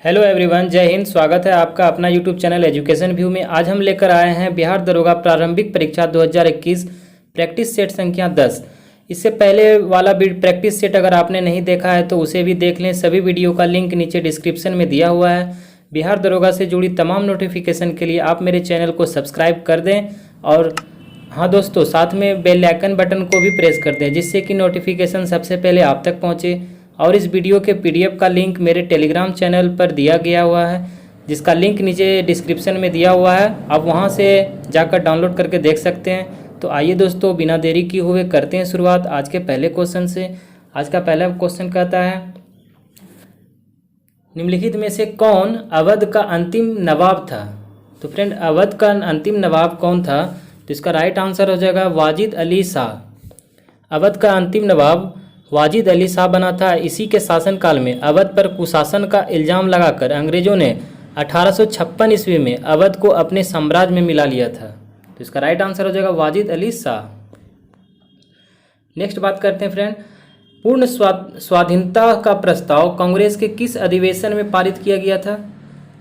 Hello everyone, जय हिंद। स्वागत है आपका अपना यूट्यूब चैनल एजुकेशन व्यू में। आज हम लेकर आए हैं बिहार दरोगा प्रारंभिक परीक्षा 2021 प्रैक्टिस सेट संख्या 10। इससे पहले वाला प्रैक्टिस सेट अगर आपने नहीं देखा है तो उसे भी देख लें। सभी वीडियो का लिंक नीचे डिस्क्रिप्शन में दिया हुआ है। बिहार दरोगा से जुड़ी तमाम नोटिफिकेशन के लिए आप मेरे चैनल को सब्सक्राइब कर दें और हाँ दोस्तों, साथ में बेल आइकन बटन को भी प्रेस कर दें जिससे कि नोटिफिकेशन सबसे पहले आप तक पहुँचे। और इस वीडियो के पीडीएफ का लिंक मेरे टेलीग्राम चैनल पर दिया गया हुआ है, जिसका लिंक नीचे डिस्क्रिप्शन में दिया हुआ है। आप वहां से जाकर डाउनलोड करके देख सकते हैं। तो आइए दोस्तों, बिना देरी किए हुए करते हैं शुरुआत आज के पहले क्वेश्चन से। आज का पहला क्वेश्चन कहता है, निम्नलिखित में से कौन अवध का अंतिम नवाब था? तो फ्रेंड, अवध का अंतिम नवाब कौन था? तो इसका राइट आंसर हो जाएगा वाजिद अली शाह। अवध का अंतिम नवाब वाजिद अली शाह बना था। इसी के शासनकाल में अवध पर कुशासन का इल्ज़ाम लगाकर अंग्रेजों ने 1856 ईस्वी में अवध को अपने साम्राज्य में मिला लिया था। तो इसका राइट आंसर हो जाएगा वाजिद अली शाह। नेक्स्ट बात करते हैं फ्रेंड, पूर्ण स्वाधीनता का प्रस्ताव कांग्रेस के किस अधिवेशन में पारित किया गया था?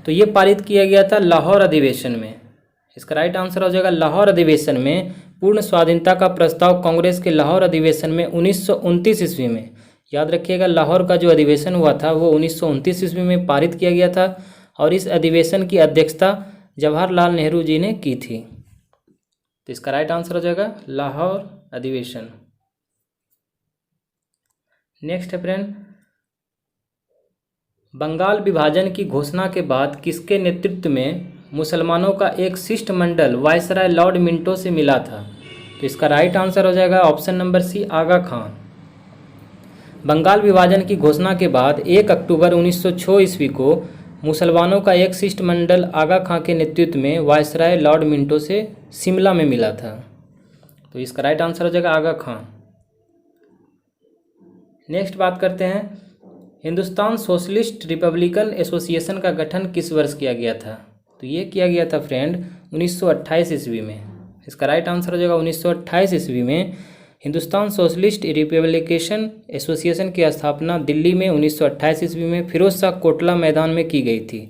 तो ये पारित किया गया था लाहौर अधिवेशन में। इसका राइट आंसर हो जाएगा लाहौर अधिवेशन में। पूर्ण स्वाधीनता का प्रस्ताव कांग्रेस के लाहौर अधिवेशन में 1929 ईस्वी में, याद रखिएगा, लाहौर का जो अधिवेशन हुआ था वो 1929 ईस्वी में पारित किया गया था। और इस अधिवेशन की अध्यक्षता जवाहरलाल नेहरू जी ने की थी। तो इसका राइट आंसर हो जाएगा लाहौर अधिवेशन। नेक्स्ट है फ्रेंड, बंगाल विभाजन की घोषणा के बाद किसके नेतृत्व में मुसलमानों का एक शिष्टमंडल वायसराय लॉर्ड मिंटो से मिला था? तो इसका राइट आंसर हो जाएगा ऑप्शन नंबर सी, आगा खान। बंगाल विभाजन की घोषणा के बाद 1 अक्टूबर 1906 ईस्वी को मुसलमानों का एक शिष्टमंडल आगा खां के नेतृत्व में वायसराय लॉर्ड मिंटो से शिमला में मिला था। तो इसका राइट आंसर हो जाएगा आगा खां। नेक्स्ट बात करते हैं, हिंदुस्तान सोशलिस्ट रिपब्लिकन एसोसिएशन का गठन किस वर्ष किया गया था? तो ये किया गया था फ्रेंड 1928 ईस्वी में। इसका राइट आंसर हो जाएगा 1928 ईस्वी में। हिंदुस्तान सोशलिस्ट रिपब्लिकेशन एसोसिएशन की स्थापना दिल्ली में 1928 ईस्वी में फिरोज शाह कोटला मैदान में की गई थी।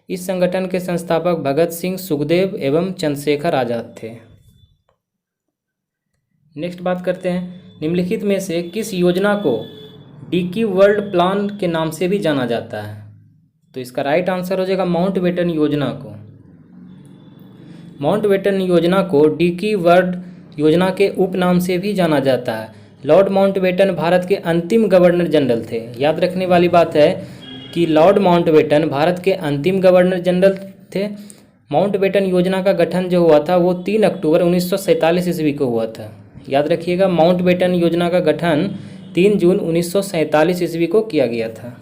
इस संगठन के संस्थापक भगत सिंह, सुखदेव एवं चंद्रशेखर आज़ाद थे। नेक्स्ट बात करते हैं, निम्नलिखित में से किस योजना को डिकी वर्ल्ड प्लान के नाम से भी जाना जाता है? तो इसका राइट आंसर हो जाएगा माउंटबेटन योजना को। माउंटबेटन योजना को डिकी वर्ल्ड योजना के उपनाम से भी जाना जाता है। लॉर्ड माउंटबेटन भारत के अंतिम गवर्नर जनरल थे। याद रखने वाली बात है कि लॉर्ड माउंटबेटन भारत के अंतिम गवर्नर जनरल थे। माउंटबेटन योजना का गठन जो हुआ था वो 3 अक्टूबर 1947 ईस्वी को हुआ था। याद रखिएगा, माउंटबेटन योजना का गठन 3 जून 1947 ईस्वी को किया गया था।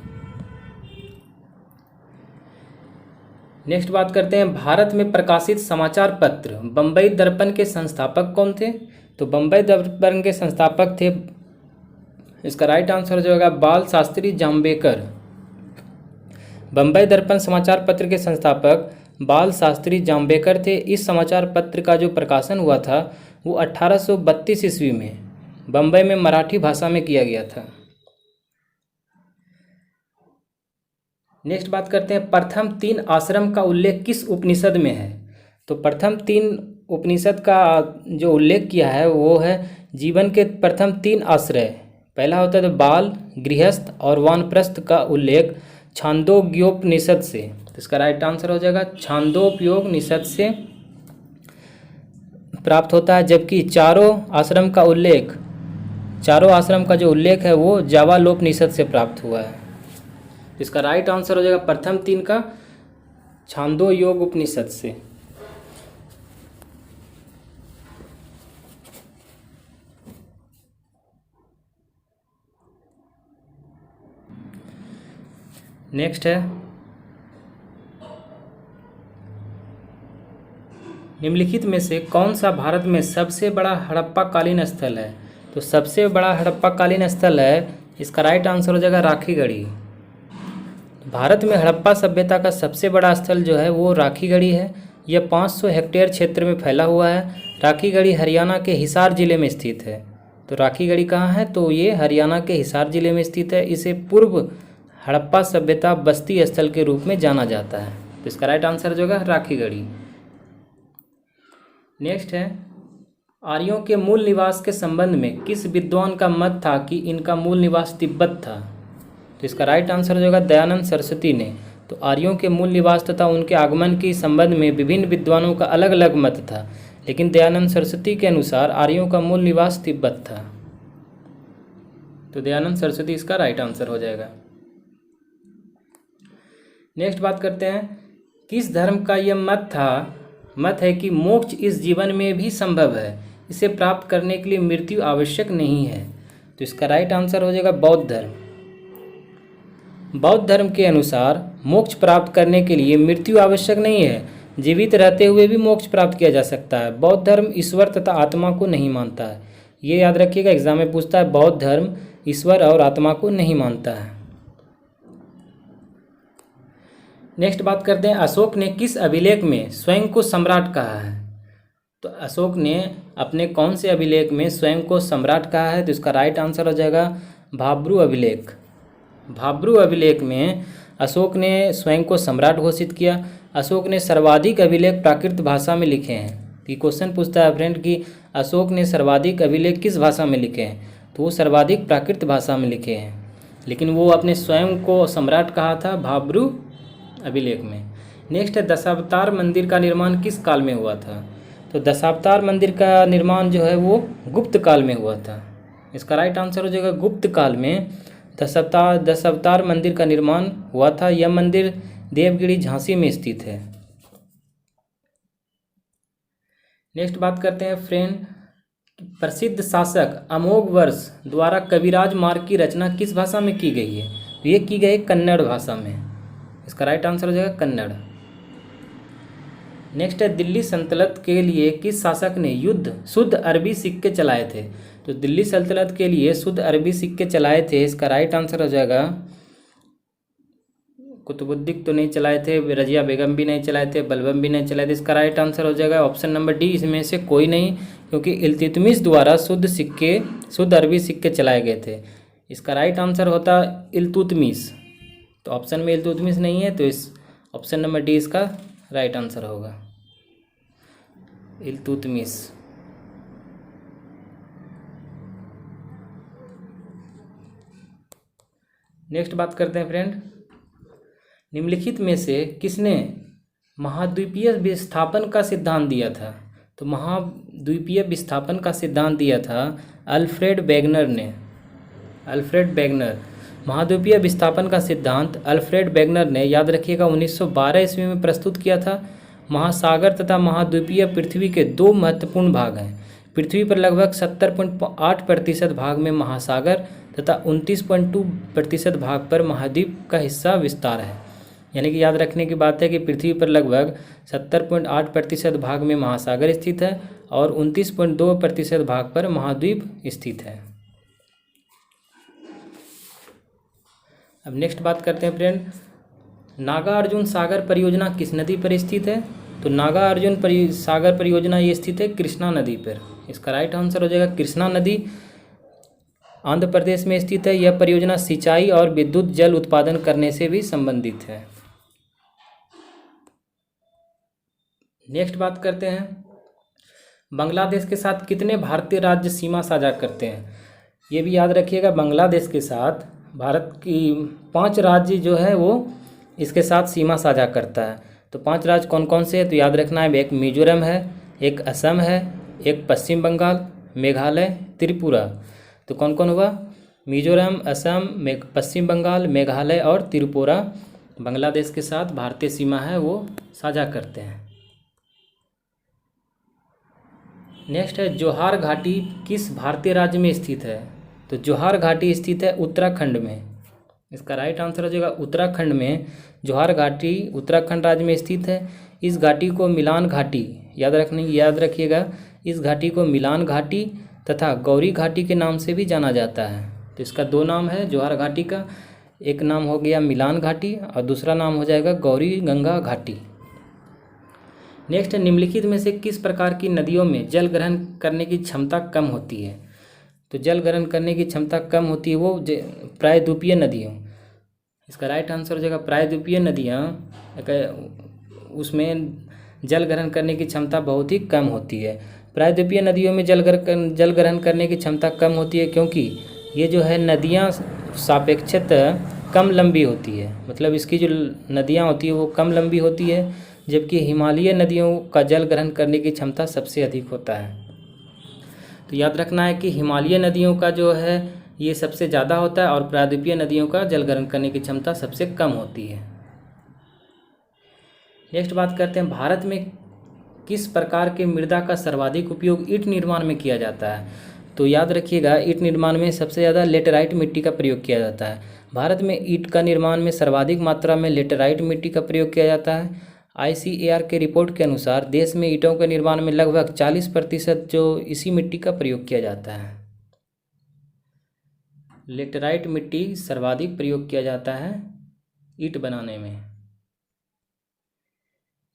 नेक्स्ट बात करते हैं, भारत में प्रकाशित समाचार पत्र बम्बई दर्पण के संस्थापक कौन थे? तो बम्बई दर्पण के संस्थापक थे, इसका राइट आंसर हो जाएगा बाल शास्त्री जाम्बेकर। बम्बई दर्पण समाचार पत्र के संस्थापक बाल शास्त्री जाम्बेकर थे। इस समाचार पत्र का जो प्रकाशन हुआ था वो 1832 ईस्वी में बम्बई में मराठी भाषा में किया गया था। नेक्स्ट बात करते हैं, प्रथम 3 आश्रम का उल्लेख किस उपनिषद में है? तो प्रथम 3 उपनिषद का जो उल्लेख किया है वो है जीवन के प्रथम 3 आश्रय। पहला होता है बाल, गृहस्थ और वानप्रस्थ का उल्लेख छांदोग्योपनिषद से। तो इसका राइट आंसर हो जाएगा छांदोग्योपनिषद से प्राप्त होता है। जबकि चारों आश्रम का जो उल्लेख है वो जावालोपनिषद से प्राप्त हुआ है। इसका राइट आंसर हो जाएगा प्रथम 3 का छांदोयोग उपनिषद से। नेक्स्ट है, निम्नलिखित में से कौन सा भारत में सबसे बड़ा हड़प्पा कालीन स्थल है? तो सबसे बड़ा हड़प्पा कालीन स्थल है, इसका राइट आंसर हो जाएगा राखीगढ़ी। भारत में हड़प्पा सभ्यता का सबसे बड़ा स्थल जो है वो राखीगढ़ी है। यह 500 हेक्टेयर क्षेत्र में फैला हुआ है। राखीगढ़ी हरियाणा के हिसार जिले में स्थित है। तो राखीगढ़ी कहाँ है? तो ये हरियाणा के हिसार जिले में स्थित है। इसे पूर्व हड़प्पा सभ्यता बस्ती स्थल के रूप में जाना जाता है। तो इसका राइट आंसर जो होगा राखीगढ़ी। नेक्स्ट है, आर्यों के मूल निवास के संबंध में किस विद्वान का मत था कि इनका मूल निवास तिब्बत था? तो इसका राइट आंसर जो होगा दयानंद सरस्वती ने। तो आर्यों के मूल निवास तथा उनके आगमन के संबंध में विभिन्न विद्वानों का अलग अलग मत था, लेकिन दयानंद सरस्वती के अनुसार आर्यों का मूल निवास तिब्बत था। तो दयानंद सरस्वती इसका राइट आंसर हो जाएगा। नेक्स्ट बात करते हैं, किस धर्म का यह मत है कि मोक्ष इस जीवन में भी संभव है, इसे प्राप्त करने के लिए मृत्यु आवश्यक नहीं है? तो इसका राइट आंसर हो जाएगा बौद्ध धर्म। बौद्ध धर्म के अनुसार मोक्ष प्राप्त करने के लिए मृत्यु आवश्यक नहीं है, जीवित रहते हुए भी मोक्ष प्राप्त किया जा सकता है। बौद्ध धर्म ईश्वर तथा आत्मा को नहीं मानता है, ये याद रखिएगा, एग्जाम में पूछता है। बौद्ध धर्म ईश्वर और आत्मा को नहीं मानता है। नेक्स्ट बात करते हैं, अशोक ने किस अभिलेख में स्वयं को सम्राट कहा है? तो अशोक ने अपने कौन से अभिलेख में स्वयं को सम्राट कहा है? तो इसका राइट आंसर हो जाएगा भाब्रू अभिलेख। भाब्रू अभिलेख में अशोक ने स्वयं को सम्राट घोषित किया। अशोक ने सर्वाधिक अभिलेख प्राकृत भाषा में लिखे हैं। तो क्वेश्चन पूछता है फ्रेंड कि अशोक ने सर्वाधिक अभिलेख किस भाषा में लिखे हैं? तो वो सर्वाधिक प्राकृत भाषा में लिखे हैं, लेकिन वो अपने स्वयं को सम्राट कहा था भाब्रू अभिलेख में। नेक्स्ट है, दशावतार मंदिर का निर्माण किस काल में हुआ था? तो दशावतार मंदिर का निर्माण जो है वो गुप्त काल में हुआ था। इसका राइट आंसर हो जाएगा गुप्त काल में दशावतार मंदिर का निर्माण हुआ था। यह मंदिर देवगिरी झांसी में स्थित है। नेक्स्ट बात करते हैं फ्रेंड, प्रसिद्ध शासक अमोघवर्ष द्वारा कविराज मार्ग की रचना किस भाषा में की गई है? तो ये की गई कन्नड़ भाषा में। इसका राइट आंसर हो जाएगा कन्नड़। नेक्स्ट है, दिल्ली सल्तनत के लिए किस शासक ने शुद्ध अरबी सिक्के चलाए थे? तो दिल्ली सल्तनत के लिए शुद्ध अरबी सिक्के चलाए थे। इसका राइट आंसर हो जाएगा, कुतुबुद्दीन तो नहीं चलाए थे, रजिया बेगम भी नहीं चलाए थे, बलबन भी नहीं चलाए थे। इसका राइट आंसर हो जाएगा ऑप्शन नंबर डी, इसमें से कोई नहीं, क्योंकि इल्तुतमिश द्वारा शुद्ध अरबी सिक्के चलाए गए थे। इसका राइट आंसर होता इल्तुतमिश। तो ऑप्शन में इल्तुतमिश नहीं है, तो इस ऑप्शन नंबर डी इसका राइट आंसर होगा, इल्तुतमिश। नेक्स्ट बात करते हैं फ्रेंड, निम्नलिखित में से किसने महाद्वीपीय विस्थापन का सिद्धांत दिया था? तो महाद्वीपीय विस्थापन का सिद्धांत दिया था अल्फ्रेड वेगनर ने। अल्फ्रेड वेगनर, महाद्वीपीय विस्थापन का सिद्धांत अल्फ्रेड वेगनर ने, याद रखिएगा, 1912 ईस्वी में प्रस्तुत किया था। महासागर तथा महाद्वीपीय पृथ्वी के दो महत्वपूर्ण भाग हैं। पृथ्वी पर लगभग 70.8% भाग में महासागर तथा 29.2% भाग पर महाद्वीप का हिस्सा विस्तार है। यानी कि याद रखने की बात है कि पृथ्वी पर लगभग 70.8% भाग में महासागर स्थित है और 29.2% भाग पर महाद्वीप स्थित है। अब नेक्स्ट बात करते हैं फ्रेंड, नागार्जुन सागर परियोजना किस नदी पर स्थित है? तो नागार्जुन सागर परियोजना ये स्थित है कृष्णा नदी पर। इसका राइट आंसर हो जाएगा कृष्णा नदी, आंध्र प्रदेश में स्थित है। यह परियोजना सिंचाई और विद्युत जल उत्पादन करने से भी संबंधित है। नेक्स्ट बात करते हैं, बांग्लादेश के साथ कितने भारतीय राज्य सीमा साझा करते हैं? ये भी याद रखिएगा, बांग्लादेश के साथ भारत की 5 राज्य जो है वो इसके साथ सीमा साझा करता है। तो 5 राज्य कौन कौन से हैं? तो याद रखना है, एक मिजोरम है, एक असम है, एक पश्चिम बंगाल, मेघालय, त्रिपुरा। तो कौन कौन हुआ? मिजोरम, असम, पश्चिम बंगाल, मेघालय और त्रिपुरा बांग्लादेश के साथ भारतीय सीमा है वो साझा करते हैं। नेक्स्ट है, जोहार घाटी किस भारतीय राज्य में स्थित है? तो जोहार घाटी स्थित है उत्तराखंड में। इसका राइट आंसर हो जाएगा उत्तराखंड में। जोहार घाटी उत्तराखंड राज्य में स्थित है। इस घाटी को मिलान घाटी, याद रखिएगा, इस घाटी को मिलान घाटी तथा गौरी घाटी के नाम से भी जाना जाता है। तो इसका 2 नाम है जोहार घाटी का, एक नाम हो गया मिलान घाटी और दूसरा नाम हो जाएगा गौरी गंगा घाटी। नेक्स्ट है, निम्नलिखित में से किस प्रकार की नदियों में जल ग्रहण करने की क्षमता कम होती है? तो जल ग्रहण करने की क्षमता कम होती है वो प्रायद्वीपीय नदियों, इसका राइट आंसर हो जाएगा प्रायद्वीपीय नदियाँ, उसमें जल ग्रहण करने की क्षमता बहुत ही कम होती है। प्रायद्वीपीय नदियों में जल ग्रहण करने की क्षमता कम होती है क्योंकि ये जो है नदियाँ सापेक्षतः कम लंबी होती है, मतलब इसकी जो नदियाँ होती है वो कम लंबी होती है, जबकि हिमालयी नदियों का जल ग्रहण करने की क्षमता सबसे अधिक होता है। तो याद रखना है कि हिमालयी नदियों का जो है ये सबसे ज़्यादा होता है और प्रायद्वीपीय नदियों का जल ग्रहण करने की क्षमता सबसे कम होती है। नेक्स्ट बात करते हैं, भारत में किस प्रकार के मृदा का सर्वाधिक उपयोग ईंट निर्माण में किया जाता है। तो याद रखिएगा, ईंट निर्माण में सबसे ज़्यादा लेटेराइट मिट्टी का प्रयोग किया जाता है। भारत में ईंट का निर्माण में सर्वाधिक मात्रा में लेटेराइट मिट्टी का प्रयोग किया जाता है। ICAR के रिपोर्ट के अनुसार देश में ईंटों के निर्माण में लगभग 40% जो इसी मिट्टी का प्रयोग किया जाता है। लेटेराइट मिट्टी सर्वाधिक प्रयोग किया जाता है ईंट बनाने में।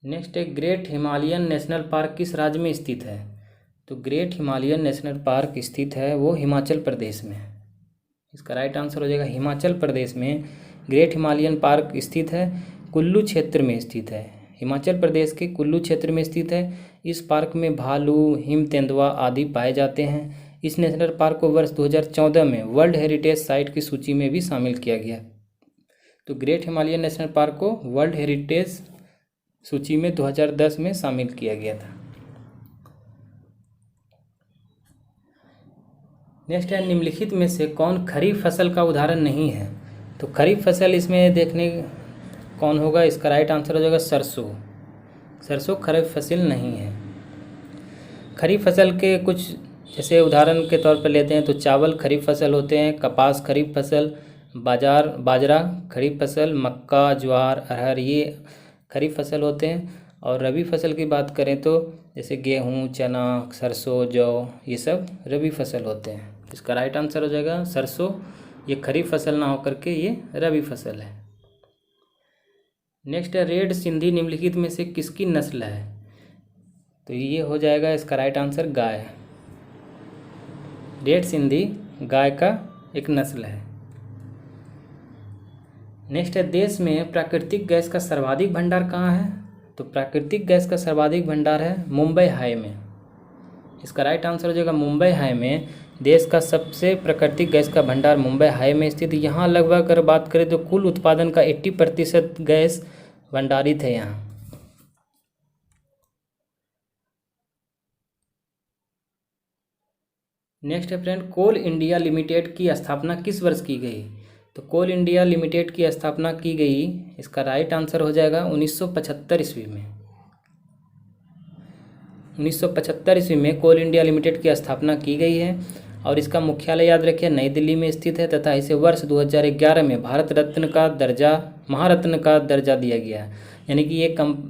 नेक्स्ट है, ग्रेट हिमालयन नेशनल पार्क किस राज्य में स्थित है। तो ग्रेट हिमालयन नेशनल पार्क स्थित है वो हिमाचल प्रदेश में। इसका राइट आंसर हो जाएगा हिमाचल प्रदेश में ग्रेट हिमालयन पार्क स्थित है, कुल्लू क्षेत्र में स्थित है। हिमाचल प्रदेश के कुल्लू क्षेत्र में स्थित है। इस पार्क में भालू, हिम तेंदुआ आदि पाए जाते हैं। इस नेशनल पार्क को वर्ष 2014 में वर्ल्ड हेरिटेज साइट की सूची में भी शामिल किया गया। तो ग्रेट हिमालयन नेशनल पार्क को वर्ल्ड हेरिटेज सूची में 2010 में शामिल किया गया था। नेक्स्ट है, निम्नलिखित में से कौन खरीफ फसल का उदाहरण नहीं है। तो खरीफ फसल इसमें देखने कौन होगा, इसका राइट आंसर हो जाएगा सरसों। सरसों खरीफ फसल नहीं है। खरीफ फसल के कुछ जैसे उदाहरण के तौर पर लेते हैं तो चावल खरीफ फसल होते हैं, कपास खरीफ फसल, बाजरा खरीफ फसल, मक्का, ज्वार, अरहर ये खरीफ फसल होते हैं। और रबी फसल की बात करें तो जैसे गेहूँ, चना, सरसों, जौ ये सब रबी फसल होते हैं। इसका राइट आंसर हो जाएगा सरसों। ये खरीफ फसल ना होकर के ये रबी फसल है। नेक्स्ट है, रेड सिंधी निम्नलिखित में से किसकी नस्ल है। तो ये हो जाएगा इसका राइट आंसर गाय। रेड सिंधी गाय का एक नस्ल है। नेक्स्ट है, देश में प्राकृतिक गैस का सर्वाधिक भंडार कहाँ है। तो प्राकृतिक गैस का सर्वाधिक भंडार है मुंबई हाई में। इसका राइट आंसर हो जाएगा मुंबई हाई में। देश का सबसे प्राकृतिक गैस का भंडार मुंबई हाई में स्थित। यहाँ लगभग अगर बात करें तो कुल उत्पादन का 80% गैस भंडारित है यहाँ। नेक्स्ट है फ्रेंड, कोल इंडिया लिमिटेड की स्थापना किस वर्ष की गई। तो कोल इंडिया लिमिटेड की स्थापना की गई, इसका राइट आंसर हो जाएगा 1975 ईस्वी में। 1975 ईस्वी में कोल इंडिया लिमिटेड की स्थापना की गई है और इसका मुख्यालय याद रखिए नई दिल्ली में स्थित है तथा इसे वर्ष 2011 में महारत्न का दर्जा दिया गया है। यानी कि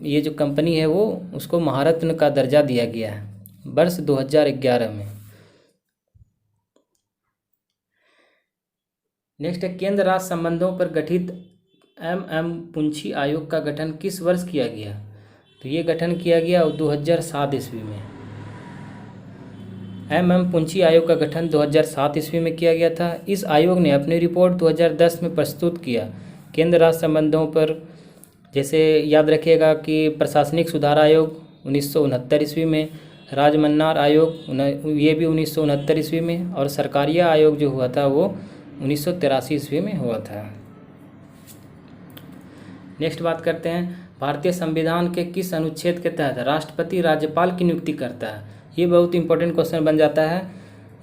ये जो कंपनी है वो उसको महारत्न का दर्जा दिया गया है वर्ष 2011 में। नेक्स्ट है, केंद्र राज्य संबंधों पर गठित पुंछी आयोग का गठन किस वर्ष किया गया। तो ये गठन किया गया 2007 ईस्वी में। पुंछी आयोग का गठन 2007 ईस्वी में किया गया था। इस आयोग ने अपनी रिपोर्ट 2010 में प्रस्तुत किया। केंद्र राज्य संबंधों पर जैसे याद रखिएगा कि प्रशासनिक सुधार आयोग 1969 ईस्वी में, राजमन्नार आयोग ये भी 1969 ईस्वी में और सरकारिया आयोग जो हुआ था वो 1983 ईस्वी में हुआ था। नेक्स्ट बात करते हैं, भारतीय संविधान के किस अनुच्छेद के तहत राष्ट्रपति राज्यपाल की नियुक्ति करता है। ये बहुत इंपॉर्टेंट क्वेश्चन बन जाता है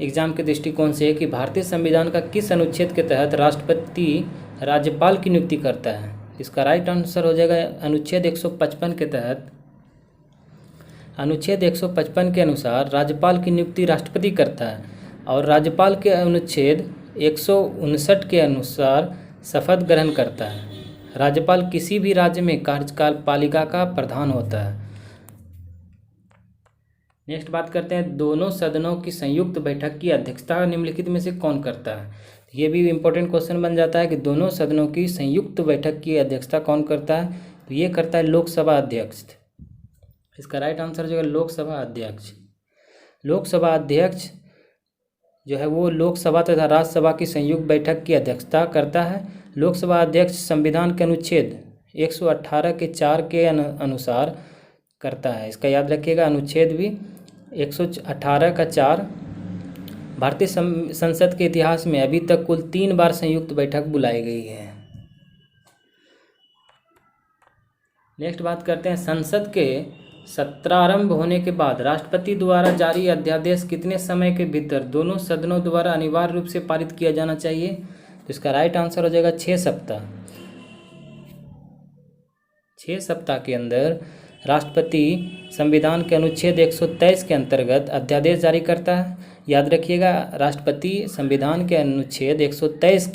एग्जाम के दृष्टिकोण से कि भारतीय संविधान का किस अनुच्छेद के तहत राष्ट्रपति राज्यपाल की नियुक्ति करता है। इसका राइट आंसर हो जाएगा अनुच्छेद 155 के तहत। अनुच्छेद 155 के अनुसार राज्यपाल की नियुक्ति राष्ट्रपति करता है और राज्यपाल के अनुच्छेद 159 के अनुसार शपथ ग्रहण करता है। राज्यपाल किसी भी राज्य में कार्यकाल पालिका का प्रधान होता है। नेक्स्ट बात करते हैं, दोनों सदनों की संयुक्त बैठक की अध्यक्षता निम्नलिखित में से कौन करता है। ये भी इम्पोर्टेंट क्वेश्चन बन जाता है कि दोनों सदनों की संयुक्त बैठक की अध्यक्षता कौन करता है। तो ये करता है लोकसभा अध्यक्ष। इसका राइट आंसर जो है लोकसभा अध्यक्ष। लोकसभा अध्यक्ष जो है वो लोकसभा तथा राज्यसभा की संयुक्त बैठक की अध्यक्षता करता है लोकसभा अध्यक्ष संविधान के अनुच्छेद 118 के 4 के अनुसार करता है। इसका याद रखिएगा, अनुच्छेद भी 118 का 4। भारतीय संसद के इतिहास में अभी तक कुल 3 बार संयुक्त बैठक बुलाई गई है। नेक्स्ट बात करते हैं, संसद के सत्रारंभ होने के बाद राष्ट्रपति द्वारा जारी अध्यादेश कितने समय के भीतर दोनों सदनों द्वारा अनिवार्य रूप से पारित किया जाना चाहिए? तो इसका राइट आंसर हो जाएगा 6 सप्ताह। 6 सप्ताह के अंदर राष्ट्रपति संविधान के अनुच्छेद 123 के अंतर्गत अध्यादेश जारी करता है। याद रखिएगा, राष्ट्रपति संविधान के अनुच्छेद 123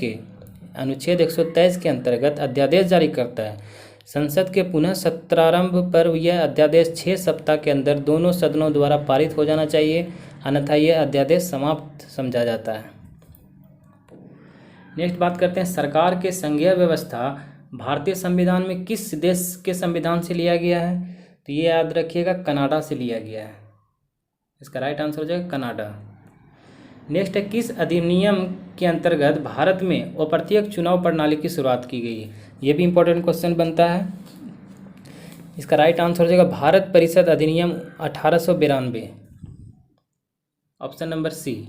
के अंतर्गत अध्यादेश जारी करता है। संसद के पुनः सत्रारंभ पर यह अध्यादेश 6 सप्ताह के अंदर दोनों सदनों द्वारा पारित हो जाना चाहिए, अन्यथा यह अध्यादेश समाप्त समझा जाता है। नेक्स्ट बात करते हैं, सरकार के संघीय व्यवस्था भारतीय संविधान में किस देश के संविधान से लिया गया है? तो ये याद रखिएगा, कनाडा से लिया गया है। इसका राइट आंसर हो जाएगा कनाडा। नेक्स्ट है, किस अधिनियम के अंतर्गत भारत में अप्रत्यक्ष चुनाव प्रणाली की शुरुआत की गई है? ये भी इंपॉर्टेंट क्वेश्चन बनता है। इसका राइट आंसर हो जाएगा भारत परिषद अधिनियम 1892, ऑप्शन नंबर सी।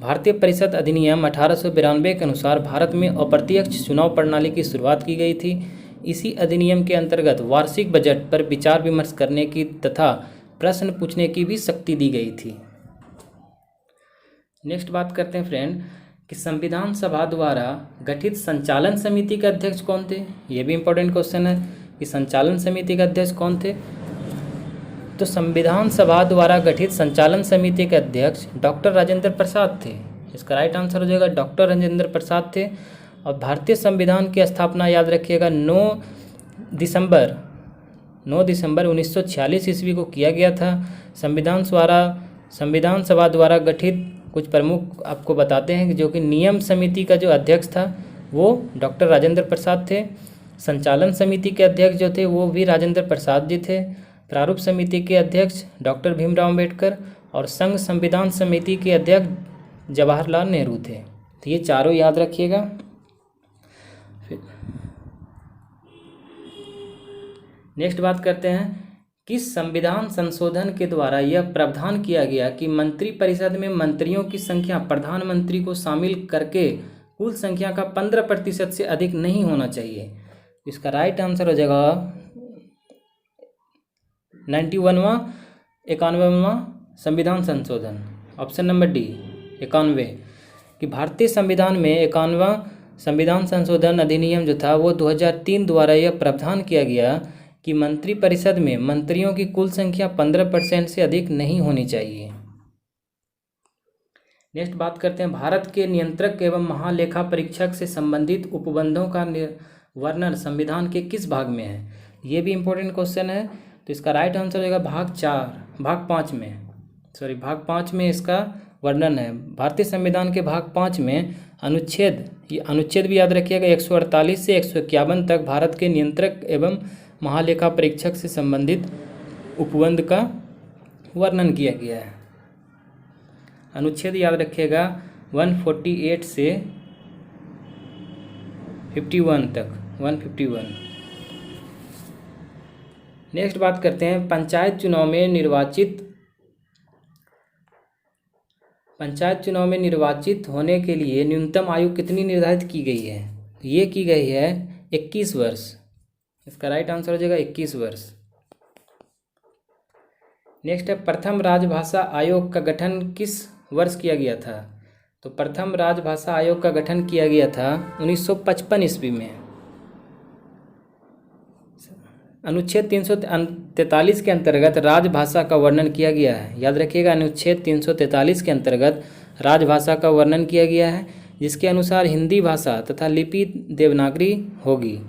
भारतीय परिषद अधिनियम 1892 के अनुसार भारत में अप्रत्यक्ष चुनाव प्रणाली की शुरुआत की गई थी। इसी अधिनियम के अंतर्गत वार्षिक बजट पर विचार विमर्श करने की तथा प्रश्न पूछने की भी शक्ति दी गई थी। नेक्स्ट बात करते हैं फ्रेंड कि संविधान सभा द्वारा गठित संचालन समिति के अध्यक्ष कौन थे? ये भी इंपॉर्टेंट क्वेश्चन है कि संचालन समिति के अध्यक्ष कौन थे? तो संविधान सभा द्वारा गठित संचालन समिति के अध्यक्ष डॉक्टर राजेंद्र प्रसाद थे। इसका राइट आंसर हो जाएगा डॉक्टर राजेंद्र प्रसाद थे। और भारतीय संविधान की स्थापना याद रखिएगा 9 दिसंबर 1946 ईस्वी को किया गया था। संविधान सभा द्वारा गठित कुछ प्रमुख आपको बताते हैं कि जो कि नियम समिति का जो अध्यक्ष था वो डॉक्टर राजेंद्र प्रसाद थे। संचालन समिति के अध्यक्ष जो थे वो भी राजेंद्र प्रसाद जी थे। प्रारूप समिति के अध्यक्ष डॉक्टर भीमराव अम्बेडकर और संघ संविधान समिति के अध्यक्ष जवाहरलाल नेहरू थे। तो ये चारों याद रखिएगा। नेक्स्ट बात करते हैं, किस संविधान संशोधन के द्वारा यह प्रावधान किया गया कि मंत्रिपरिषद में मंत्रियों की संख्या प्रधानमंत्री को शामिल करके कुल संख्या का 15% से अधिक नहीं होना चाहिए? इसका राइट आंसर हो जाएगा 91वां संविधान संशोधन, ऑप्शन नंबर डी 91। कि भारतीय संविधान में 91वां संविधान संशोधन अधिनियम जो था वो 2003 द्वारा यह प्रावधान किया गया कि मंत्रिपरिषद में मंत्रियों की कुल संख्या 15% से अधिक नहीं होनी चाहिए। नेक्स्ट बात करते हैं, भारत के नियंत्रक एवं महालेखा परीक्षक से संबंधित उपबंधों का वर्णन संविधान के किस भाग में है? ये भी इंपॉर्टेंट क्वेश्चन है। तो इसका राइट आंसर होगा भाग 5 में इसका वर्णन है। भारतीय संविधान के भाग 5 में अनुच्छेद भी याद रखिएगा 148 से 151 तक भारत के नियंत्रक एवं महालेखा परीक्षक से संबंधित उपबंध का वर्णन किया गया है। अनुच्छेद याद रखिएगा 148 से 51 तक, 151। नेक्स्ट बात करते हैं, पंचायत चुनाव में निर्वाचित होने के लिए न्यूनतम आयु कितनी निर्धारित की गई है? ये की गई है 21 वर्ष। इसका राइट आंसर हो जाएगा 21 वर्ष। नेक्स्ट है, प्रथम राजभाषा आयोग का गठन किस वर्ष किया गया था? तो प्रथम राजभाषा आयोग का गठन किया गया था 1955 ईस्वी में। अनुच्छेद 343 के अंतर्गत राजभाषा का वर्णन किया गया है। याद रखिएगा, अनुच्छेद 343 के अंतर्गत राजभाषा का वर्णन किया गया है, जिसके अनुसार हिंदी भाषा तथा लिपि देवनागरी होगी।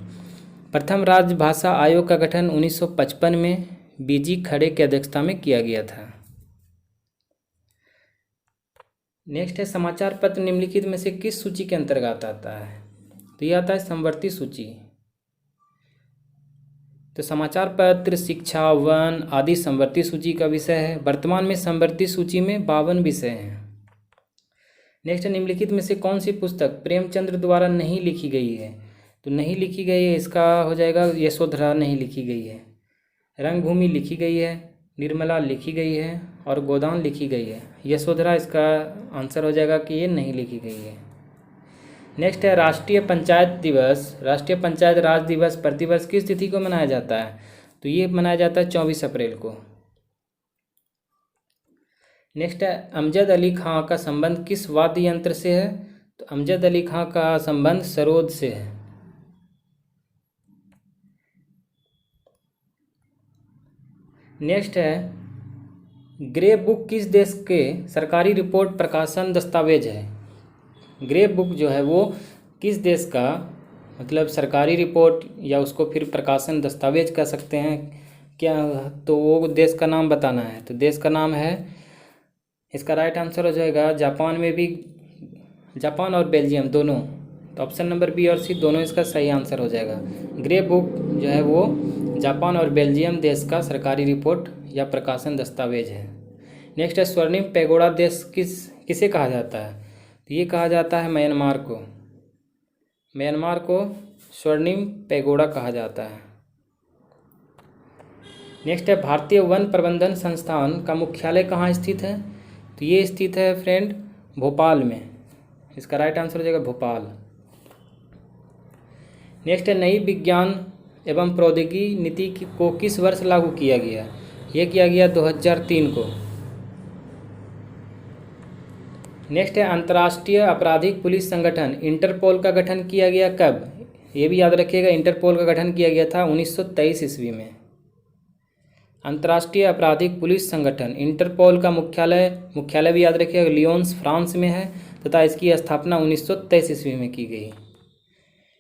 प्रथम राजभाषा आयोग का गठन 1955 में बीजी खड़े की अध्यक्षता में किया गया था। नेक्स्ट है, समाचार पत्र निम्नलिखित में से किस सूची के अंतर्गत आता है? तो यह आता है समवर्ती सूची। तो समाचार पत्र, शिक्षा, वन आदि समवर्ती सूची का विषय है। वर्तमान में समवर्ती सूची में 52 विषय हैं। नेक्स्ट, निम्नलिखित में से कौन सी पुस्तक प्रेमचंद्र द्वारा नहीं लिखी गई है? तो नहीं लिखी गई है, इसका हो जाएगा यशोधरा नहीं लिखी गई है। रंगभूमि लिखी गई है, निर्मला लिखी गई है और गोदान लिखी गई है। यशोधरा इसका आंसर हो जाएगा कि ये नहीं लिखी गई है। नेक्स्ट है राष्ट्रीय पंचायत दिवस, राष्ट्रीय पंचायत राज दिवस प्रतिवर्ष किस तिथि को मनाया जाता है? तो ये मनाया जाता है 24 अप्रैल को। नेक्स्ट है अमजद अली खां का संबंध किस वाद्य यंत्र से है? तो अमजद अली खां का संबंध सरोद से है। नेक्स्ट है ग्रे बुक किस देश के सरकारी रिपोर्ट प्रकाशन दस्तावेज है? ग्रे बुक जो है वो किस देश का मतलब सरकारी रिपोर्ट या उसको फिर प्रकाशन दस्तावेज कह सकते हैं क्या? तो वो देश का नाम बताना है। तो देश का नाम है, इसका राइट आंसर हो जाएगा जापान में भी, जापान और बेल्जियम दोनों। तो ऑप्शन नंबर बी और सी दोनों इसका सही आंसर हो जाएगा। ग्रे बुक जो है वो जापान और बेल्जियम देश का सरकारी रिपोर्ट या प्रकाशन दस्तावेज है। नेक्स्ट है स्वर्णिम पैगोडा देश किसे कहा जाता है? तो ये कहा जाता है म्यांमार को। म्यांमार को स्वर्णिम पैगोडा कहा जाता है। नेक्स्ट है भारतीय वन प्रबंधन संस्थान का मुख्यालय कहाँ स्थित है? तो ये स्थित है फ्रेंड भोपाल में। इसका राइट आंसर हो जाएगा भोपाल। नेक्स्ट है नई विज्ञान एवं प्रौद्योगिकी नीति को किस वर्ष लागू किया गया? ये किया गया 2003 को। नेक्स्ट है अंतर्राष्ट्रीय आपराधिक पुलिस संगठन इंटरपोल का गठन किया गया कब? ये भी याद रखिएगा, इंटरपोल का गठन किया गया था 1923 ईस्वी में। अंतर्राष्ट्रीय आपराधिक पुलिस संगठन इंटरपोल का मुख्यालय भी याद रखिएगा लियोन्स फ्रांस में है तथा इसकी स्थापना 1923 ईस्वी में की गई।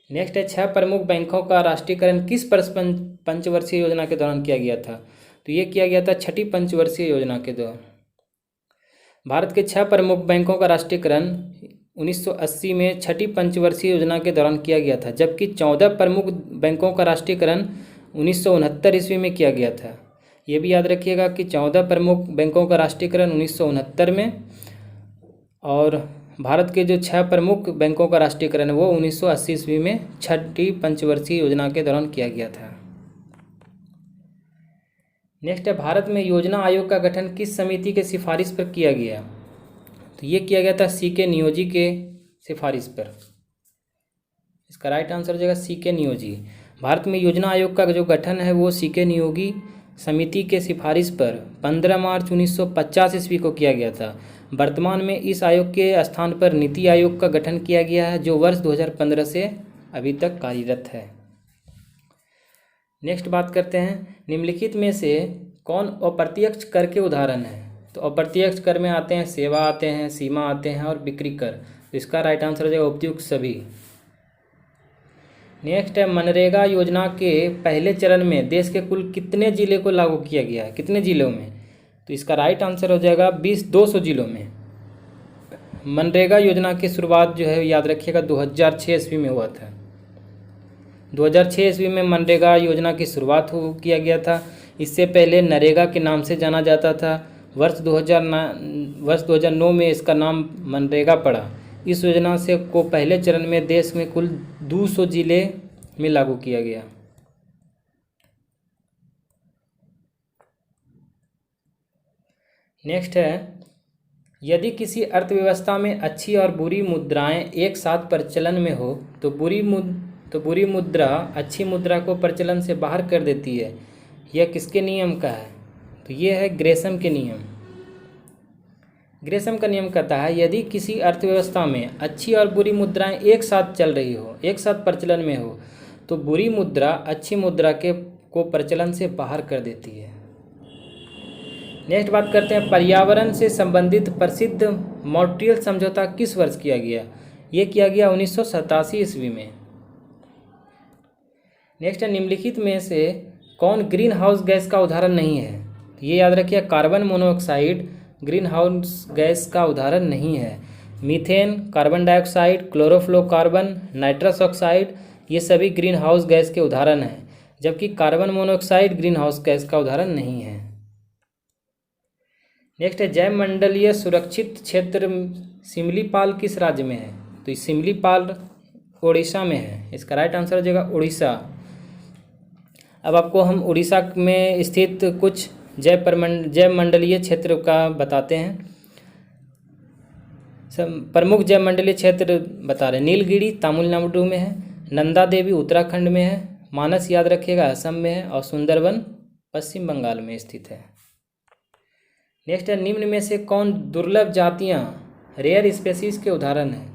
नेक्स्ट है 6 प्रमुख बैंकों का राष्ट्रीयकरण किस पंचवर्षीय योजना के दौरान किया गया था? तो ये किया गया था 6ठी पंचवर्षीय योजना के दौरान। भारत के 6 प्रमुख बैंकों का राष्ट्रीयकरण 1980 में 6ठी पंचवर्षीय योजना के दौरान किया गया था, जबकि 14 प्रमुख बैंकों का राष्ट्रीयकरण 1969 ईस्वी में किया गया था। ये भी याद रखिएगा कि 14 प्रमुख बैंकों का राष्ट्रीयकरण 1969 में और भारत के जो 6 प्रमुख बैंकों का राष्ट्रीयकरण वो 1980 ईस्वी में 6ठी पंचवर्षीय योजना के दौरान किया गया था। नेक्स्ट है भारत में योजना आयोग का गठन किस समिति के सिफारिश पर किया गया? तो ये किया गया था सीके नियोजी के सिफारिश पर। इसका राइट आंसर हो जाएगा सीके नियोजी। भारत में योजना आयोग का जो गठन है वो सीके नियोगी समिति के सिफारिश पर 15 मार्च 1950 ईस्वी को किया गया था। वर्तमान में इस आयोग के स्थान पर नीति आयोग का गठन किया गया है जो वर्ष 2015 से अभी तक कार्यरत है। नेक्स्ट बात करते हैं निम्नलिखित में से कौन अप्रत्यक्ष कर के उदाहरण है? तो अप्रत्यक्ष कर में आते हैं सेवा आते हैं, सीमा आते हैं और बिक्री कर। तो इसका राइट आंसर हो जाएगा उपयुक्त सभी। नेक्स्ट है मनरेगा योजना के पहले चरण में देश के कुल कितने जिले को लागू किया गया है? कितने जिलों में? तो इसका राइट आंसर हो जाएगा 200 जिलों में। मनरेगा योजना की शुरुआत जो है याद रखिएगा 2006 ईस्वी में हुआ था। 2006 ईस्वी में मनरेगा योजना की शुरुआत किया गया था। इससे पहले नरेगा के नाम से जाना जाता था। वर्ष 2009 में इसका नाम मनरेगा पड़ा। इस योजना से को पहले चरण में देश में कुल 200 जिले में लागू किया गया। नेक्स्ट है यदि किसी अर्थव्यवस्था में अच्छी और बुरी मुद्राएं एक साथ प्रचलन में हो तो बुरी मुद्रा अच्छी मुद्रा को प्रचलन से बाहर कर देती है। यह किसके नियम का है? तो यह है ग्रेसम के नियम। ग्रेसम का नियम कहता है यदि किसी अर्थव्यवस्था में अच्छी और बुरी मुद्राएं एक साथ चल रही हो, एक साथ प्रचलन में हो, तो बुरी मुद्रा अच्छी मुद्रा को प्रचलन से बाहर कर देती है। नेक्स्ट बात करते हैं पर्यावरण से संबंधित प्रसिद्ध मॉन्ट्रियल समझौता किस वर्ष किया गया? ये किया गया 1987 ईस्वी में। नेक्स्ट है निम्नलिखित में से कौन ग्रीन हाउस गैस का उदाहरण नहीं है? ये याद रखिए carbon monoxide green house gas का उदाहरण नहीं है। Methane, carbon dioxide, chlorofluorocarbon, nitrous oxide ये सभी ग्रीन हाउस गैस के उदाहरण हैं, जबकि carbon monoxide green house gas का उदाहरण नहीं है। नेक्स्ट है जैवमंडलीय सुरक्षित क्षेत्र सिमलीपाल किस राज्य में है? तो ये सिमलीपाल उड़ीसा में है। इसका राइट आंसर हो जाएगा उड़ीसा। अब आपको हम उड़ीसा में स्थित कुछ जैवमंडलीय क्षेत्र का बताते हैं। प्रमुख जैवमंडलीय क्षेत्र बता रहे हैं। नीलगिरी तमिलनाडु में है, नंदा देवी उत्तराखंड में है, मानस याद रखिएगा असम में है, और सुंदरवन पश्चिम बंगाल में स्थित है। नेक्स्ट है निम्न में से कौन दुर्लभ जातियां रेयर स्पेसीज के उदाहरण हैं?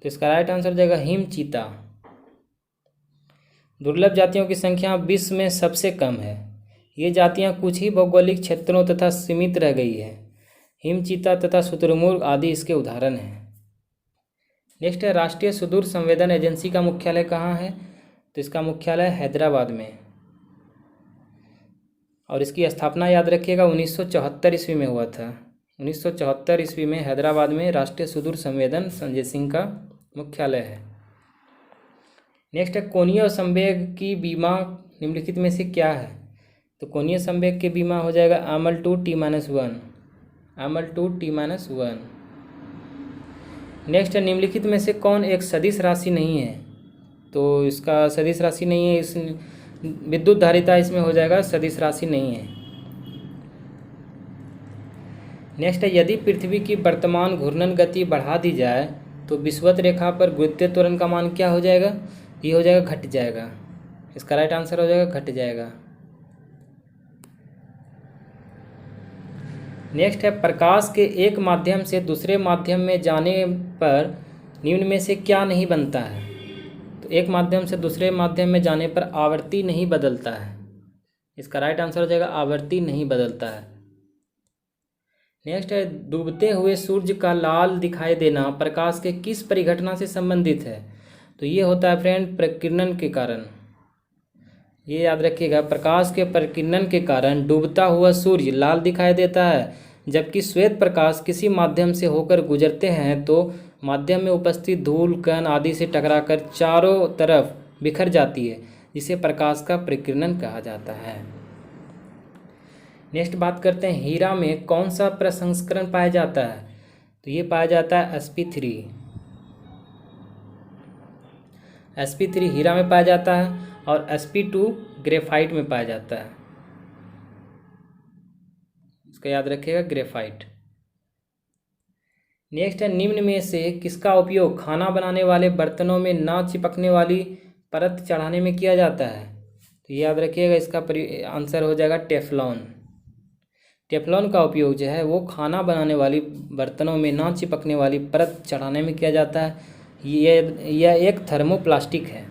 तो इसका राइट आंसर हो जाएगा हिम चीता। दुर्लभ जातियों की संख्या विश्व में सबसे कम है। ये जातियां कुछ ही भौगोलिक क्षेत्रों तथा सीमित रह गई है। हिम चीता तथा शुतुरमुर्ग आदि इसके उदाहरण हैं। नेक्स्ट है राष्ट्रीय सुदूर संवेदन एजेंसी का मुख्यालय कहाँ है? तो इसका मुख्यालय हैदराबाद में, और इसकी स्थापना याद रखिएगा 1974 ईस्वी में हुआ था। 1974 ईस्वी में हैदराबाद में राष्ट्रीय सुदूर संवेदन एजेंसी का मुख्यालय है। नेक्स्ट है कोणीय संवेग की बीमा निम्नलिखित में से क्या है? तो कोणीय संवेग के बीमा हो जाएगा Aml2T-1, Aml2T-1। नेक्स्ट है निम्नलिखित में से कौन एक सदिश राशि नहीं है? तो इसका सदिश राशि नहीं है, इस विद्युत धारिता इसमें हो जाएगा सदिश राशि नहीं है। नेक्स्ट है यदि पृथ्वी की वर्तमान घूर्णन गति बढ़ा दी जाए तो विषुवत रेखा पर गुरुत्वीय त्वरण का मान क्या हो जाएगा? ये हो जाएगा घट जाएगा। इसका राइट आंसर हो जाएगा घट जाएगा। नेक्स्ट है प्रकाश के एक माध्यम से दूसरे माध्यम में जाने पर निम्न में से क्या नहीं बनता है? तो एक माध्यम से दूसरे माध्यम में जाने पर आवर्ती नहीं बदलता है। इसका राइट आंसर हो जाएगा आवर्ती नहीं बदलता है। नेक्स्ट है डूबते हुए सूर्य का लाल दिखाई देना प्रकाश के किस परिघटना से संबंधित है? तो ये होता है फ्रेंड प्रकीर्णन के कारण। ये याद रखिएगा, प्रकाश के प्रकीर्णन के कारण डूबता हुआ सूर्य लाल दिखाई देता है, जबकि श्वेत प्रकाश किसी माध्यम से होकर गुजरते हैं तो माध्यम में उपस्थित धूल कण आदि से टकराकर चारों तरफ बिखर जाती है, जिसे प्रकाश का प्रकीर्णन कहा जाता है। नेक्स्ट बात करते हैं हीरा में कौन सा प्रसंस्करण पाया जाता है? तो ये पाया जाता है sp3। sp3 हीरा में पाया जाता है और sp2 ग्रेफाइट में पाया जाता है। इसका याद रखिएगा ग्रेफाइट। नेक्स्ट है निम्न में से किसका उपयोग खाना बनाने वाले बर्तनों में ना चिपकने वाली परत चढ़ाने में किया जाता है? तो याद रखिएगा इसका आंसर हो जाएगा टेफ्लॉन। टेफ्लॉन का उपयोग जो है वो खाना बनाने वाली बर्तनों में ना चिपकने वाली परत चढ़ाने में किया जाता है। यह एक थर्मोप्लास्टिक है।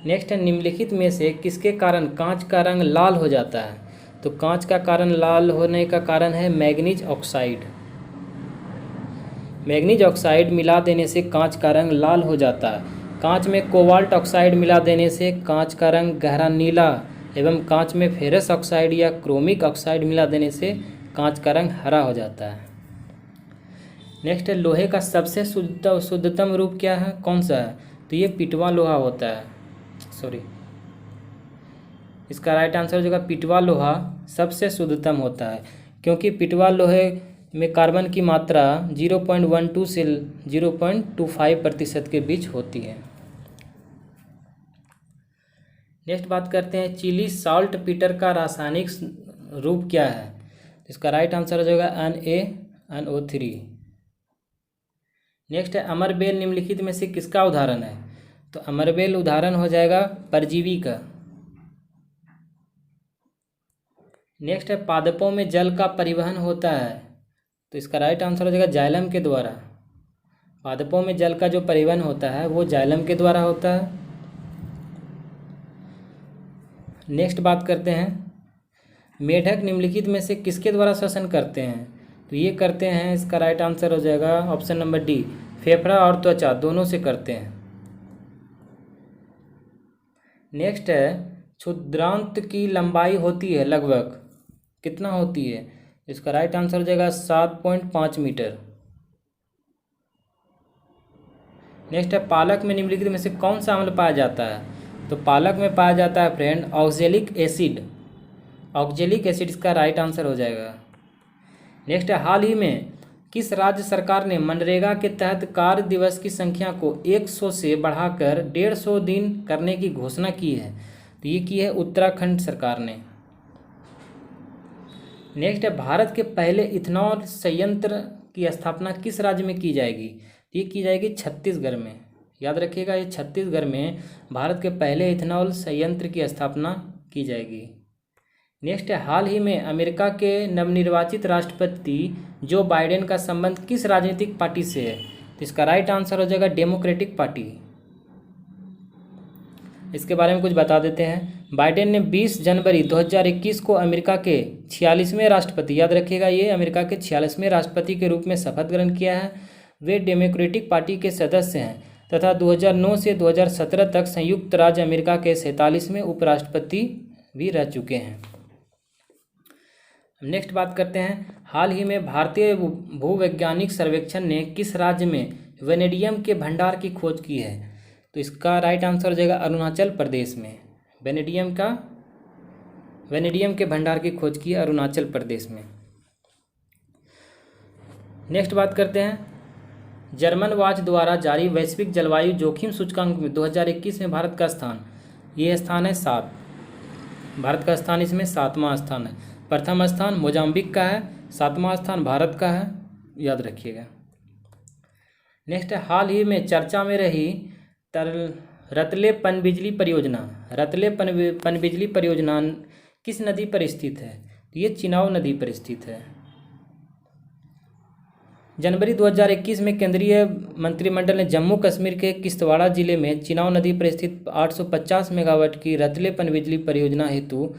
नेक्स्ट है निम्नलिखित में से किसके कारण कांच का रंग लाल हो जाता है? तो कांच का कारण लाल होने का कारण है मैग्नीज ऑक्साइड। मैग्नीज ऑक्साइड मिला देने से कांच का रंग लाल हो जाता है। कांच में कोबाल्ट ऑक्साइड मिला देने से कांच का रंग गहरा नीला एवं कांच में फेरस ऑक्साइड या क्रोमिक ऑक्साइड मिला देने से कांच का रंग हरा हो जाता है। नेक्स्ट है लोहे का सबसे शुद्धतम रूप क्या है, कौन सा है? तो ये पिटवा लोहा होता है। इसका राइट आंसर हो जाएगा पिटवा लोहा सबसे शुद्धतम होता है, क्योंकि पिटवा लोहे में कार्बन की मात्रा 0.12 से 0.25% के बीच होती है। नेक्स्ट बात करते हैं चिली सॉल्ट पीटर का रासायनिक रूप क्या है? इसका राइट आंसर हो जाएगा NaNO3। नेक्स्ट है अमरबेल निम्नलिखित में से किसका उदाहरण है? तो अमरबेल उदाहरण हो जाएगा परजीवी का। नेक्स्ट है पादपों में जल का परिवहन होता है, तो इसका राइट आंसर हो जाएगा जाइलम के द्वारा। पादपों में जल का जो परिवहन होता है वो जाइलम के द्वारा होता है। नेक्स्ट बात करते हैं मेढक निम्नलिखित में से किसके द्वारा श्वसन करते हैं? तो ये करते हैं, इसका राइट आंसर हो जाएगा ऑप्शन नंबर डी, फेफड़ा और त्वचा दोनों से करते हैं। नेक्स्ट है क्षुद्रांत की लंबाई होती है लगभग कितना होती है? इसका राइट आंसर हो जाएगा 7.5 मीटर। नेक्स्ट है पालक में निम्नलिखित में से कौन सा अम्ल पाया जाता है? तो पालक में पाया जाता है friend oxalic acid. Oxalic acid इसका राइट आंसर हो जाएगा। नेक्स्ट है, हाल ही में किस राज्य सरकार ने मनरेगा के तहत कार्य दिवस की संख्या को 100 से बढ़ाकर 150 दिन करने की घोषणा की है? तो ये की है उत्तराखंड सरकार ने। नेक्स्ट है, भारत के पहले इथेनॉल संयंत्र की स्थापना किस राज्य में की जाएगी? ये की जाएगी छत्तीसगढ़ में। याद रखिएगा, ये छत्तीसगढ़ में भारत के पहले इथेनॉल संयंत्र की स्थापना की जाएगी। नेक्स्ट है, हाल ही में अमेरिका के नवनिर्वाचित राष्ट्रपति जो बाइडेन का संबंध किस राजनीतिक पार्टी से है? तो इसका राइट आंसर हो जाएगा डेमोक्रेटिक पार्टी। इसके बारे में कुछ बता देते हैं। बाइडेन ने 20 जनवरी 2021 को अमेरिका के 46वें राष्ट्रपति, याद रखिएगा ये अमेरिका के 46वें राष्ट्रपति के रूप में शपथ ग्रहण किया है। वे डेमोक्रेटिक पार्टी के सदस्य हैं तथा 2009 से 2017 तक संयुक्त राज्य अमेरिका के 47वें उपराष्ट्रपति भी रह चुके हैं। नेक्स्ट बात करते हैं, हाल ही में भारतीय भूवैज्ञानिक सर्वेक्षण ने किस राज्य में वेनेडियम के भंडार की खोज की है? तो इसका राइट आंसर हो जाएगा अरुणाचल प्रदेश में। वेनेडियम के भंडार की खोज की है अरुणाचल प्रदेश में। नेक्स्ट बात करते हैं, जर्मन वॉच द्वारा जारी वैश्विक जलवायु जोखिम सूचकांक में 2021 में भारत का स्थान, ये स्थान है 7। भारत का स्थान इसमें 7वां स्थान है। प्रथम स्थान मोजाम्बिक का है, 7वां स्थान भारत का है, याद रखिएगा। नेक्स्ट है, हाल ही में चर्चा में रही रतले पनबिजली परियोजना। रतले पनबिजली परियोजना किस नदी पर स्थित है? तो ये चिनाब नदी पर स्थित है। जनवरी 2021 में केंद्रीय मंत्रिमंडल ने जम्मू कश्मीर के किश्तवाड़ा जिले में चिनाब नदी पर स्थित 850 मेगावाट की रतले पनबिजली परियोजना हेतु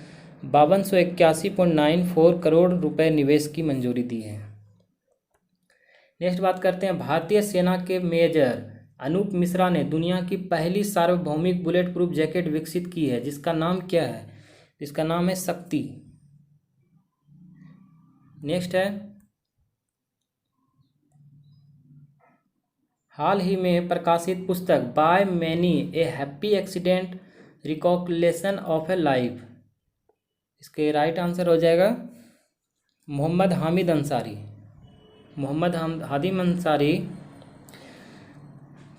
5281.94 करोड़ रुपए निवेश की मंजूरी दी है। नेक्स्ट बात करते हैं, भारतीय सेना के मेजर अनूप मिश्रा ने दुनिया की पहली सार्वभौमिक बुलेट प्रूफ जैकेट विकसित की है, जिसका नाम क्या है? इसका नाम है शक्ति। नेक्स्ट है, हाल ही में प्रकाशित पुस्तक by many a happy accident recollection of a life, इसके राइट आंसर हो जाएगा मोहम्मद हामिद अंसारी। मोहम्मद हादिम अंसारी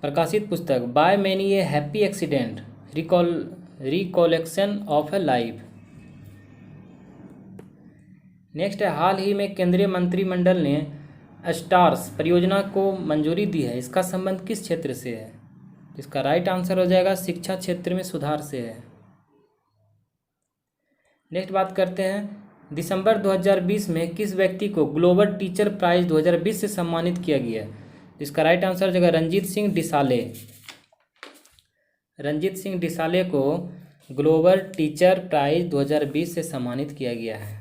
प्रकाशित पुस्तक by many a happy accident recollection of a life. Next है, हाल ही में केंद्रीय मंत्रिमंडल ने स्टार्स परियोजना को मंजूरी दी है, इसका संबंध किस क्षेत्र से है? इसका राइट आंसर हो जाएगा शिक्षा क्षेत्र में सुधार से है। नेक्स्ट बात करते हैं, दिसंबर 2020 में किस व्यक्ति को ग्लोबल टीचर प्राइज 2020 से सम्मानित किया गया? इसका राइट आंसर हो जाएगा रंजीत सिंह डिसाले। रंजीत सिंह डिसाले को ग्लोबल टीचर प्राइज 2020 से सम्मानित किया गया है।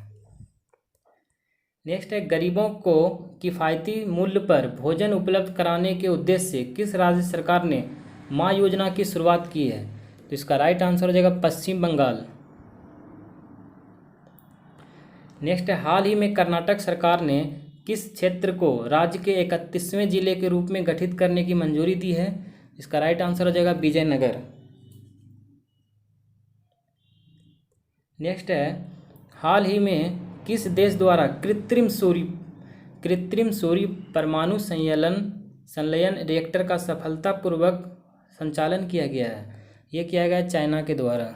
नेक्स्ट है, गरीबों को किफ़ायती मूल्य पर भोजन उपलब्ध कराने के उद्देश्य से किस राज्य सरकार ने माँ योजना की शुरुआत की है? तो इसका राइट आंसर हो जाएगा पश्चिम बंगाल। नेक्स्ट है, हाल ही में कर्नाटक सरकार ने किस क्षेत्र को राज्य के 31वें जिले के रूप में गठित करने की मंजूरी दी है? इसका राइट आंसर हो जाएगा विजयनगर। नेक्स्ट है, हाल ही में किस देश द्वारा कृत्रिम सूर्य परमाणु संलयन रिएक्टर का सफलतापूर्वक संचालन किया गया है? यह किया गया चाइना के द्वारा।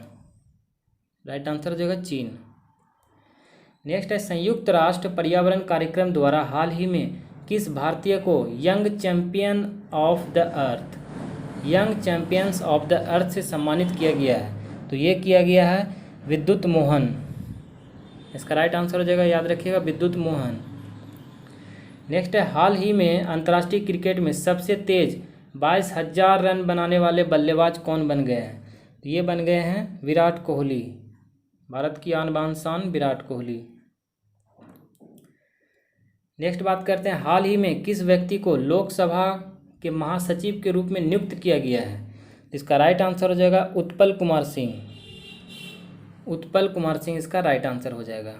राइट आंसर हो जाएगा चीन। नेक्स्ट है, संयुक्त राष्ट्र पर्यावरण कार्यक्रम द्वारा हाल ही में किस भारतीय को young champions of the earth से सम्मानित किया गया है? तो ये किया गया है विद्युत मोहन। इसका राइट आंसर हो जाएगा, याद रखिएगा, विद्युत मोहन। नेक्स्ट है, हाल ही में अंतर्राष्ट्रीय क्रिकेट में सबसे तेज 22,000 रन बनाने वाले बल्लेबाज कौन बन गए हैं? तो ये बन गए हैं विराट कोहली। भारत की आन बान शान विराट कोहली। नेक्स्ट बात करते हैं, हाल ही में किस व्यक्ति को लोकसभा के महासचिव के रूप में नियुक्त किया गया है? इसका राइट आंसर हो जाएगा उत्पल कुमार सिंह। उत्पल कुमार सिंह इसका राइट आंसर हो जाएगा।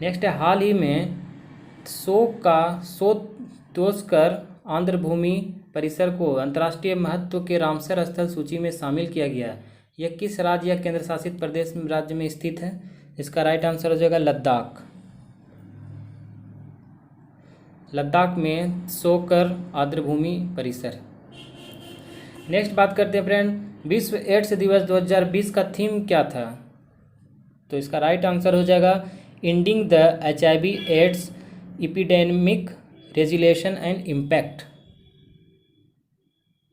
नेक्स्ट है, हाल ही में सोतोस्कर आंध्र भूमि परिसर को अंतर्राष्ट्रीय महत्व के रामसर स्थल सूची में शामिल किया गया है। यह किस राज्य या केंद्र शासित प्रदेश राज्य में स्थित है? इसका राइट आंसर हो जाएगा लद्दाख। लद्दाख में सोकर आर्द्रभूमि परिसर। नेक्स्ट बात करते हैं फ्रेंड, विश्व एड्स दिवस 2020 का थीम क्या था? तो इसका राइट आंसर हो जाएगा ending the HIV AIDS epidemic resilience and impact.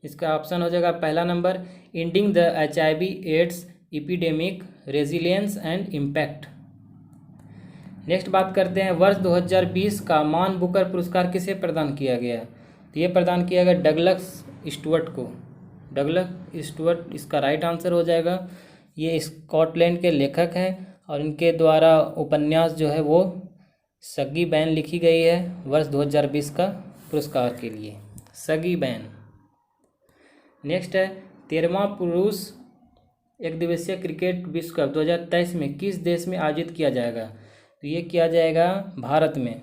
इसका ऑप्शन हो जाएगा पहला number ending the HIV AIDS epidemic resilience and impact. Next बात करते हैं, वर्ष 2020 का मान बुकर पुरस्कार किसे प्रदान किया गया? तो ये प्रदान किया गया डगलस स्टुअर्ट को। डगलस स्टुअर्ट इसका राइट आंसर हो जाएगा। ये स्कॉटलैंड के लेखक हैं और इनके द्वारा उपन्यास जो है वो सगी बैन लिखी गई है वर्ष 2020 का पुरस्कार के लिए, सगी बैन। नेक्स्ट है 13वां पुरुष एक दिवसीय क्रिकेट विश्व कप 2023 में किस देश में आयोजित किया जाएगा? तो ये किया जाएगा भारत में।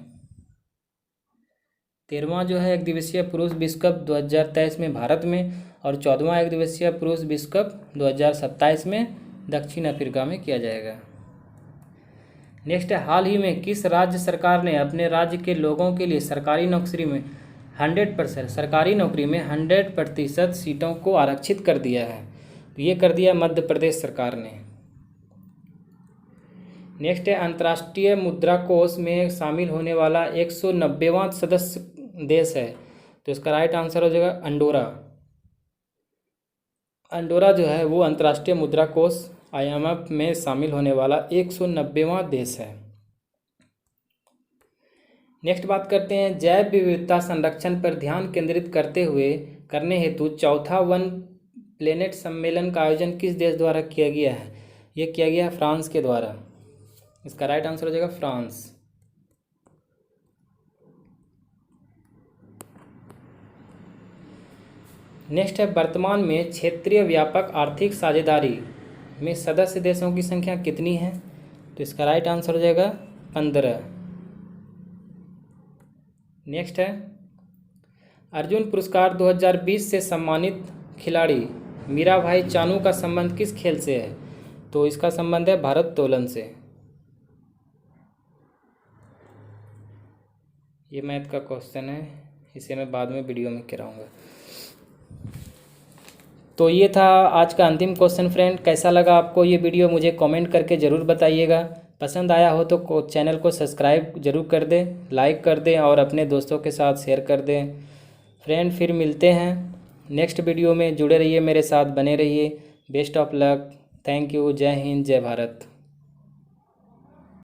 13वां जो है एक दिवसीय पुरुष विश्व कप 2023 में भारत में और 14वां एक दिवसीय पुरुष विश्व कप 2027 में दक्षिण अफ्रीका में किया जाएगा। नेक्स्ट है, हाल ही में किस राज्य सरकार ने अपने राज्य के लोगों के लिए सरकारी नौकरी में 100% सीटों को आरक्षित कर दिया है? तो ये कर दिया मध्य प्रदेश सरकार ने। नेक्स्ट है, अंतर्राष्ट्रीय मुद्रा कोष में शामिल होने वाला 190वां सदस्य देश है। तो इसका राइट आंसर हो जाएगा अंडोरा। अंडोरा जो है वो अंतर्राष्ट्रीय मुद्रा कोष IMF में शामिल होने वाला 190वां देश है। नेक्स्ट बात करते हैं, जैव विविधता संरक्षण पर ध्यान केंद्रित करने हेतु चौथा वन प्लेनेट सम्मेलन का आयोजन किस देश द्वारा किया गया है? ये किया गया है फ्रांस के द्वारा। इसका राइट आंसर हो जाएगा फ्रांस। नेक्स्ट है, वर्तमान में क्षेत्रीय व्यापक आर्थिक साझेदारी में सदस्य देशों की संख्या कितनी है? तो इसका राइट आंसर हो जाएगा 15। नेक्स्ट है, अर्जुन पुरस्कार 2020 से सम्मानित खिलाड़ी मीराभाई चानू का संबंध किस खेल से है? तो इसका संबंध है भारोत्तोलन से। ये मैथ का क्वेश्चन है, इसे मैं बाद में वीडियो में कराऊंगा। तो ये था आज का अंतिम क्वेश्चन फ्रेंड। कैसा लगा आपको ये वीडियो मुझे कमेंट करके ज़रूर बताइएगा। पसंद आया हो तो चैनल को सब्सक्राइब जरूर कर दें, लाइक कर दें और अपने दोस्तों के साथ शेयर कर दें। फ्रेंड फिर मिलते हैं नेक्स्ट वीडियो में। जुड़े रहिए मेरे साथ, बने रहिए। Best of luck. Thank you. जय हिंद, जय भारत।